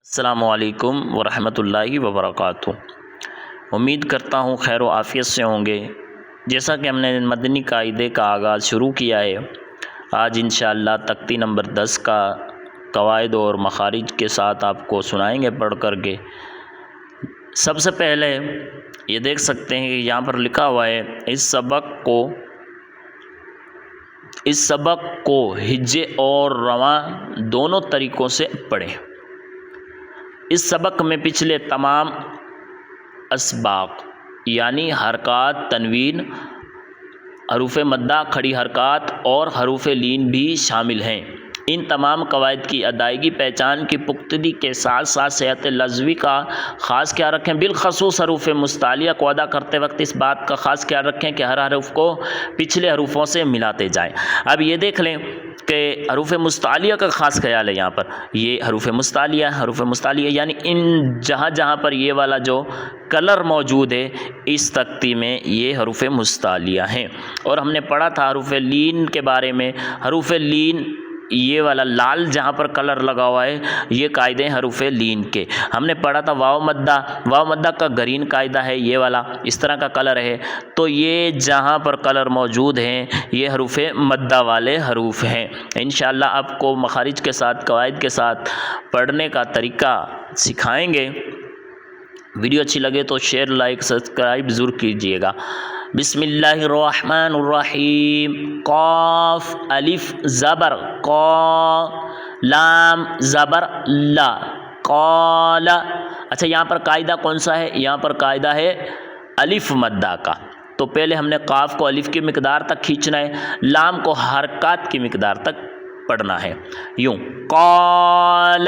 السلام علیکم ورحمۃ اللہ وبرکاتہ۔ امید کرتا ہوں خیر و عافیت سے ہوں گے۔ جیسا کہ ہم نے مدنی قاعدے کا آغاز شروع کیا ہے، آج انشاءاللہ تختی نمبر 10 کا قواعد اور مخارج کے ساتھ آپ کو سنائیں گے پڑھ کر کے۔ سب سے پہلے یہ دیکھ سکتے ہیں کہ یہاں پر لکھا ہوا ہے اس سبق کو ہجے اور رواں دونوں طریقوں سے پڑھیں۔ اس سبق میں پچھلے تمام اسباق یعنی حرکات، تنوین، حروف مدہ، کھڑی حرکات اور حروف لین بھی شامل ہیں۔ ان تمام قواعد کی ادائیگی، پہچان کی پختگی کے ساتھ ساتھ صحت لفظی کا خاص خیال رکھیں۔ بالخصوص حروف مستعلیہ کو ادا کرتے وقت اس بات کا خاص خیال رکھیں کہ ہر حرف کو پچھلے حروفوں سے ملاتے جائیں۔ اب یہ دیکھ لیں کہ حروف مستعلیہ کا خاص خیال ہے۔ یہاں پر یہ حروف مستعلیہ یعنی ان جہاں پر یہ والا جو کلر موجود ہے اس تختی میں یہ حروف مستعلیہ ہیں۔ اور ہم نے پڑھا تھا حروف لین کے بارے میں۔ حروف لین یہ والا لال جہاں پر کلر لگا ہوا ہے یہ قاعدے ہیں حروف لین کے۔ ہم نے پڑھا تھا واو مدہ کا گرین قاعدہ ہے، یہ والا اس طرح کا کلر ہے، تو یہ جہاں پر کلر موجود ہیں یہ حروف مدہ والے حروف ہیں۔ انشاءاللہ آپ کو مخارج کے ساتھ، قواعد کے ساتھ پڑھنے کا طریقہ سکھائیں گے۔ ویڈیو اچھی لگے تو شیئر، لائک، سبسکرائب ضرور کیجیے گا۔ بسم اللہ الرحمن الرحیم۔ قاف الف زبر قا، لام زبر لا، قال۔ اچھا یہاں پر قاعدہ کون سا ہے؟ یہاں پر قاعدہ ہے الف مدہ کا۔ تو پہلے ہم نے قاف کو الف کی مقدار تک کھینچنا ہے، لام کو حرکات کی مقدار تک پڑھنا ہے، یوں قال۔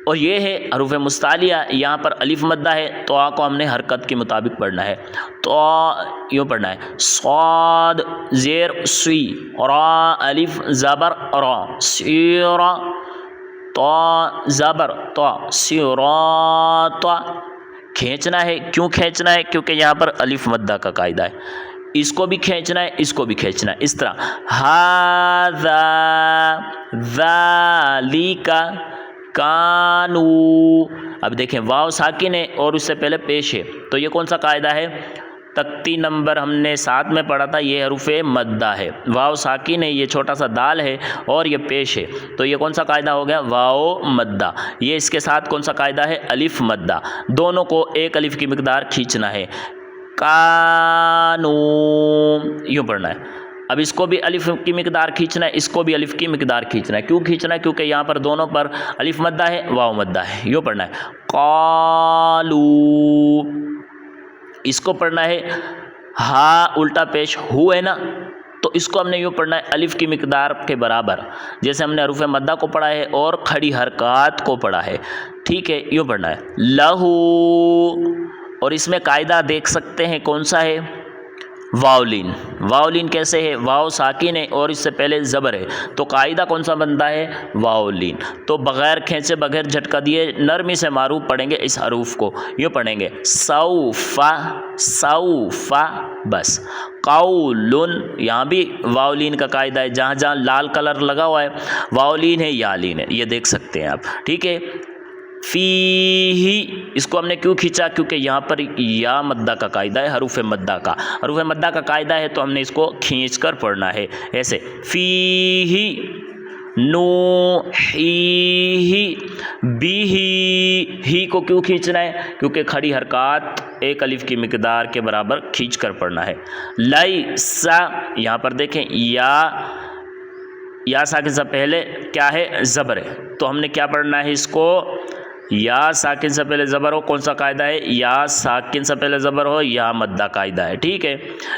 اور یہ ہے حروف مستعلیہ، یہاں پر الف مدہ ہے تو آ کو ہم نے حرکت کے مطابق پڑھنا ہے، تو یوں پڑھنا ہے صاد زیر سی، را الف زبر را، سیرا تو زبر تو، سیرات۔ کھینچنا ہے، کیوں کھینچنا ہے؟ کیونکہ یہاں پر الف مدہ کا قاعدہ ہے، اس کو بھی کھینچنا ہے، اس کو بھی کھینچنا ہے، اس طرح ھذا ذالک کانو۔ اب دیکھیں واو ساکن ہے اور اس سے پہلے پیش ہے، تو یہ کون سا قاعدہ ہے؟ تختی نمبر ہم نے 7 میں پڑھا تھا، یہ حروف مدہ ہے، واو ساکن ہے، یہ چھوٹا سا دال ہے اور یہ پیش ہے، تو یہ کون سا قاعدہ ہو گیا؟ واو مدہ۔ یہ اس کے ساتھ کون سا قاعدہ ہے؟ الف مدہ۔ دونوں کو ایک الف کی مقدار کھینچنا ہے، کانو، یوں پڑھنا ہے۔ اب اس کو بھی الف کی مقدار کھینچنا ہے، اس کو بھی الف کی مقدار کھینچنا ہے۔ کیوں کھینچنا ہے؟ کیونکہ یہاں پر دونوں پر الف مدہ ہے، واو مدہ ہے، یوں پڑھنا ہے قالو۔ اس کو پڑھنا ہے ہا الٹا پیش ہو ہے نا، تو اس کو ہم نے یوں پڑھنا ہے الف کی مقدار کے برابر، جیسے ہم نے حروف مدہ کو پڑھا ہے اور کھڑی حرکات کو پڑھا ہے، ٹھیک ہے، یوں پڑھنا ہے لہو۔ اور اس میں قاعدہ دیکھ سکتے ہیں کون سا ہے؟ واولین۔ واولین کیسے ہے؟ واو ساکن ہے اور اس سے پہلے زبر ہے، تو قاعدہ کون سا بنتا ہے؟ واولین۔ تو بغیر کھینچے، بغیر جھٹکا دیے نرمی سے معروف پڑھیں گے اس حروف کو، یوں پڑھیں گے سوف، سوف، بس۔ قولن، یہاں بھی واولین کا قاعدہ ہے، جہاں جہاں لال کلر لگا ہوا ہے واولین ہے یا لین ہے، یہ دیکھ سکتے ہیں آپ، ٹھیک ہے۔ فیہ، اس کو ہم نے کیوں کھینچا؟ کیونکہ یہاں پر یا مدہ کا قاعدہ ہے، حروف مدہ کا، حروف مدہ کا قاعدہ ہے تو ہم نے اس کو کھینچ کر پڑھنا ہے، ایسے فیہ نوحیہ، بیہ، ہی کو کیوں کھینچنا ہے؟ کیونکہ کھڑی حرکات ایک الف کی مقدار کے برابر کھینچ کر پڑھنا ہے۔ لیس، یہاں پر دیکھیں یا ساکن سے پہلے کیا ہے؟ زبر ہے، تو ہم نے کیا پڑھنا ہے اس کو؟ یا ساکن سے پہلے زبر ہو، کون سا قاعدہ ہے؟ یا ساکن سے پہلے زبر ہو یا مدہ قاعدہ ہے، ٹھیک ہے،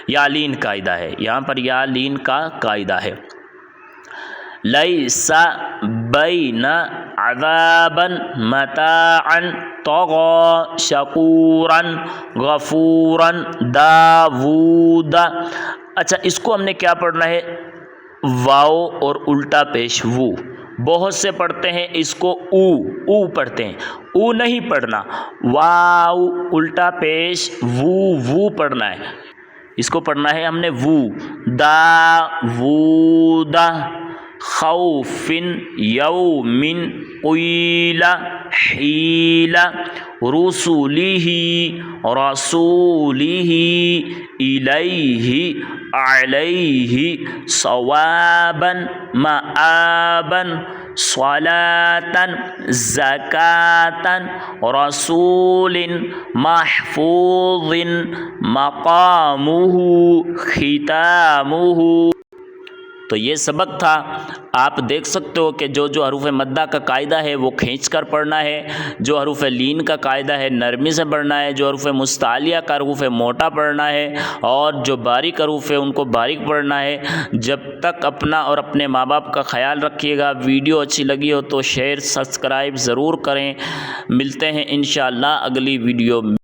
یا لین قاعدہ ہے، یہاں پر یا لین کا قاعدہ ہے۔ لیس بین عذابا متاعا طغى شکورا غفورا داود۔ اچھا اس کو ہم نے کیا پڑھنا ہے؟ واو اور الٹا پیش وو۔ بہت سے پڑھتے ہیں اس کو او پڑھتے ہیں، او نہیں پڑھنا، واو الٹا پیش وو پڑھنا ہے، اس کو پڑھنا ہے ہم نے وو، دا وودا، خوفن یومن قیل حیل رسولہ رسولہ الیہ علیہ ثوابا مآبا صلاة زکاة رسول محفوظ مقامہ ختامہ۔ تو یہ سبق تھا۔ آپ دیکھ سکتے ہو کہ جو حروف مدہ کا قاعدہ ہے وہ کھینچ کر پڑھنا ہے، جو حروف لین کا قاعدہ ہے نرمی سے پڑھنا ہے، جو حروف مستعلیہ کا حروف موٹا پڑھنا ہے، اور جو باریک حروف ہے ان کو باریک پڑھنا ہے۔ جب تک اپنا اور اپنے ماں باپ کا خیال رکھیے گا۔ ویڈیو اچھی لگی ہو تو شیئر سبسکرائب ضرور کریں۔ ملتے ہیں انشاءاللہ اگلی ویڈیو میں۔